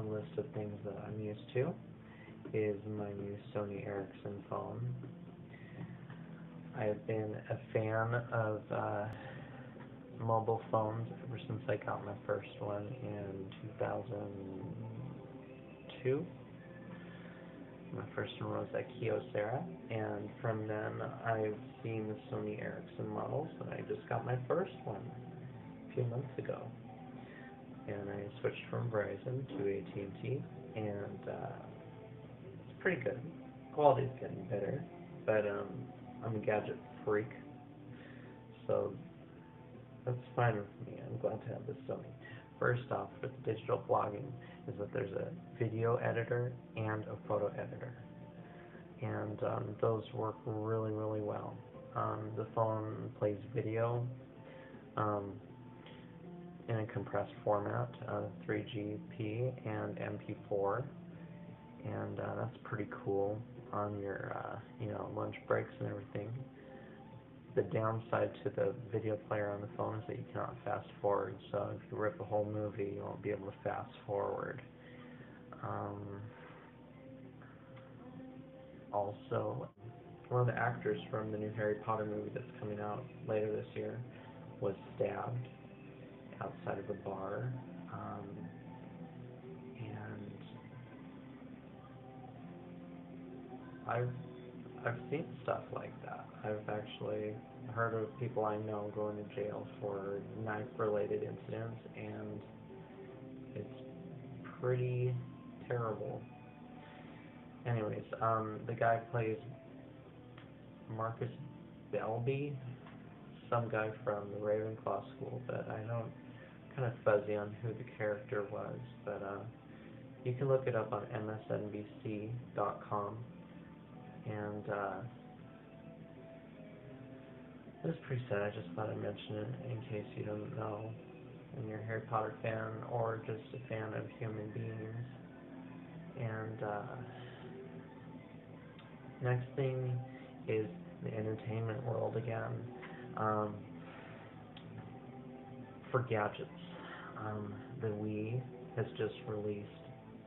a list of things that I'm used to is my new Sony Ericsson phone. I've been a fan of mobile phones ever since I got my first one in 2002. My first one was a Kyocera, and from then I've seen the Sony Ericsson models, and I just got my first one a few months ago. And I switched from Verizon to AT&T, and it's pretty good. Quality's getting better, but I'm a gadget freak, so that's fine with me. I'm glad to have this Sony. First off, with digital blogging, is that there's a video editor and a photo editor, and those work really, really well. The phone plays video in a compressed format, 3GP and MP4, and that's pretty cool on your lunch breaks and everything. The downside to the video player on the phone is that you cannot fast forward, so if you rip a whole movie, you won't be able to fast forward. Also, one of the actors from the new Harry Potter movie that's coming out later this year was stabbed outside of a bar, and I've seen stuff like that. I've actually heard of people I know going to jail for knife-related incidents, and it's pretty terrible. Anyways, the guy plays Marcus Belby, some guy from the Ravenclaw school, but I don't, kind of fuzzy on who the character was, but you can look it up on msnbc.com, and it's pretty sad. I just thought I'd mention it in case you don't know, and you're a Harry Potter fan or just a fan of human beings. And next thing is the entertainment world again. For gadgets, the Wii has just released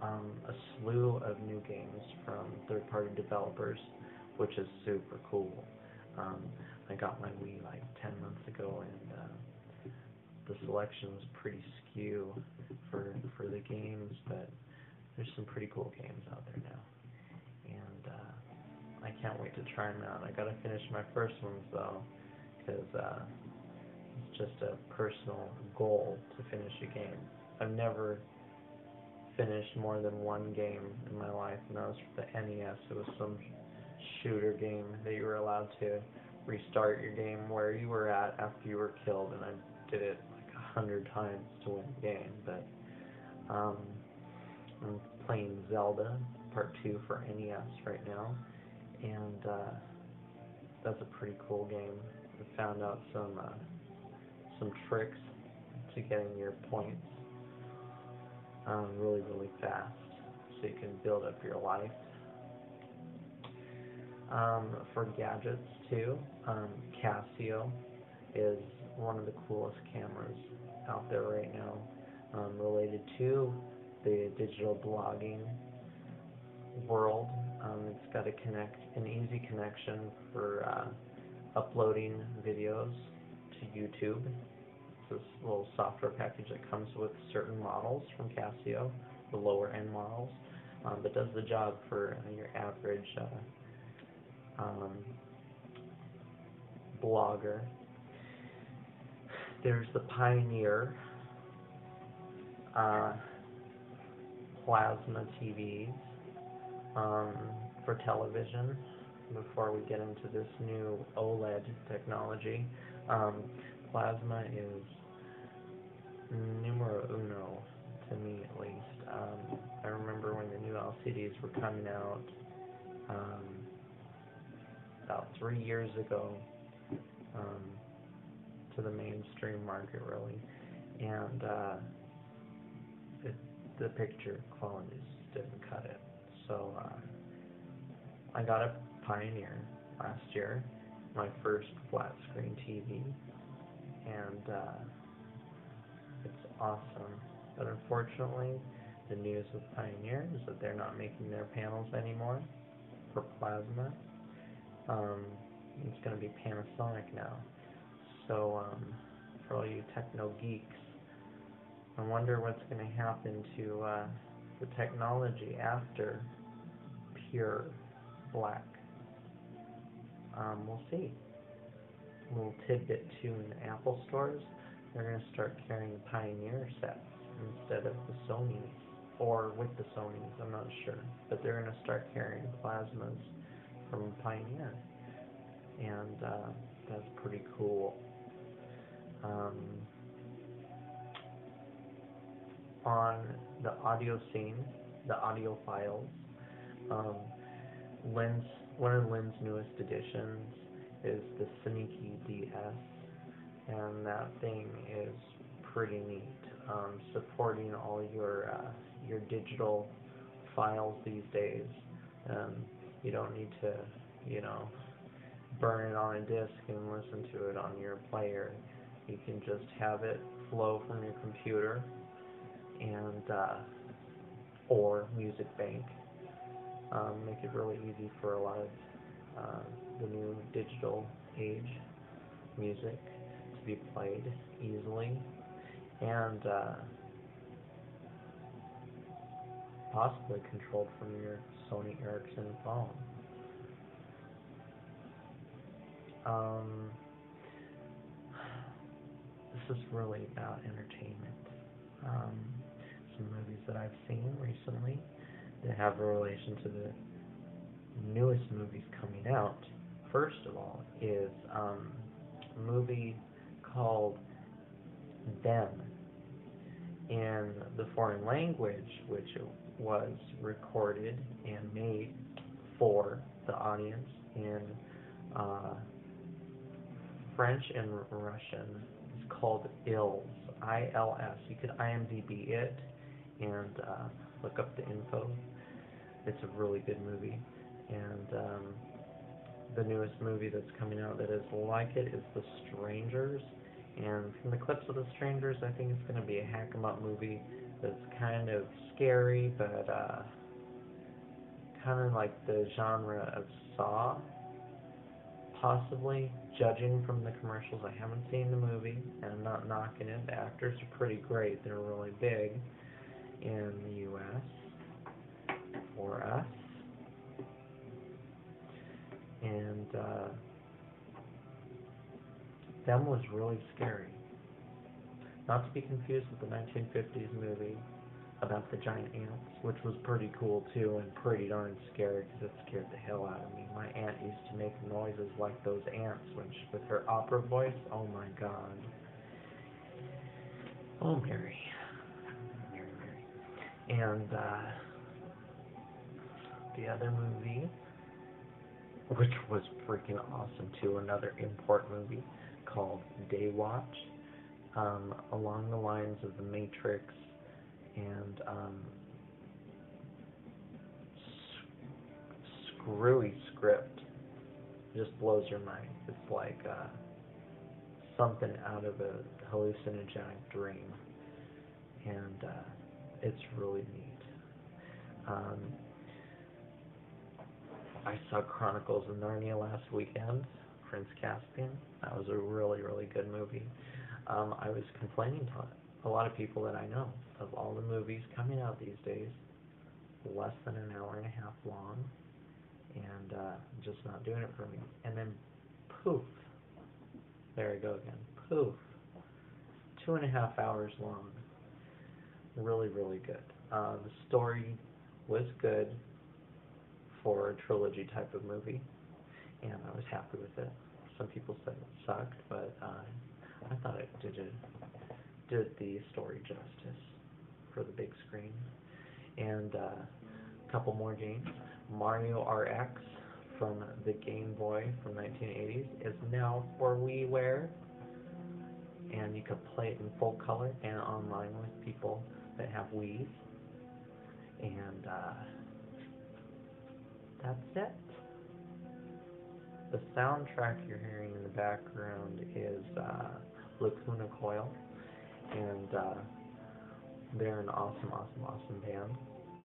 a slew of new games from third-party developers, which is super cool. I got my Wii like 10 months ago, and the selection was pretty skew for the games, but there's some pretty cool games out there now, and I can't wait to try them out. I gotta finish my first ones though, because it's just a personal goal to finish a game. I've never finished more than one game in my life, and that was for the NES. It was some shooter game that you were allowed to restart your game where you were at after you were killed, and I did it like 100 times to win the game. But I'm playing Zelda Part 2 for NES right now, and that's a pretty cool game. I found out some tricks to getting your points really, really fast, so you can build up your life. For gadgets too, Casio is one of the coolest cameras out there right now, related to the digital blogging world. It's got an easy connection for uploading videos to YouTube. It's this little software package that comes with certain models from Casio, the lower end models, but does the job for your average blogger. There's the Pioneer plasma TVs for television. Before we get into this new OLED technology, plasma is numero uno to me, at least. I remember when the new LCDs were coming out about 3 years ago, to the mainstream market, really, and the picture quality just didn't cut it. So I got a Pioneer last year, my first flat screen TV, and it's awesome. But unfortunately, the news with Pioneer is that they're not making their panels anymore for plasma. Um, it's going to be Panasonic now. So for all you techno geeks, I wonder what's going to happen to the technology after pure black. We'll see. A little tidbit too, in the Apple stores, they're going to start carrying Pioneer sets instead of the Sonys, or with the Sonys, I'm not sure. But they're going to start carrying plasmas from Pioneer, and that's pretty cool. On the audio scene, the audio files, um, one of Lynn's newest additions is the Sneaky DS, and that thing is pretty neat. Supporting all your digital files these days. You don't need to, you know, burn it on a disc and listen to it on your player. You can just have it flow from your computer and or Music Bank. Make it really easy for a lot of the new digital age music to be played easily and possibly controlled from your Sony Ericsson phone. This is really about entertainment. Some movies that I've seen recently that have a relation to the newest movies coming out. First of all is a movie called Them, in the foreign language, which was recorded and made for the audience in French and Russian. It's called ILS, I-L-S. You could IMDb it and look up the info. It's a really good movie. And the newest movie that's coming out that is like it is The Strangers. And from the clips of The Strangers, I think it's going to be a hack 'em up movie that's kind of scary, but kind of like the genre of Saw, possibly, judging from the commercials. I haven't seen the movie, and I'm not knocking it. The actors are pretty great. They're really big in the U.S. for us. And Them was really scary. Not to be confused with the 1950s movie about the giant ants, which was pretty cool too and pretty darn scary because it scared the hell out of me. My aunt used to make noises like those ants with her opera voice. Oh my God. Oh, Mary. And the other movie, which was freaking awesome too, another import movie called Daywatch, along the lines of The Matrix and screwy script. Just blows your mind. It's like something out of a hallucinogenic dream, and it's really neat. I saw Chronicles of Narnia last weekend, Prince Caspian. That was a really, really good movie. I was complaining to a lot of people that I know of all the movies coming out these days, less than an hour and a half long, and just not doing it for me. And then poof, there I go again, poof, 2.5 hours long. Really, really good. The story was good for a trilogy type of movie, and I was happy with it. Some people said it sucked, but I thought it did the story justice for the big screen. And a couple more games. Mario RX from the Game Boy from 1980s is now for WiiWare, and you can play it in full color and online with people that have Wii's. And that's it. The soundtrack you're hearing in the background is Lacuna Coil, and They're an awesome, awesome, awesome band.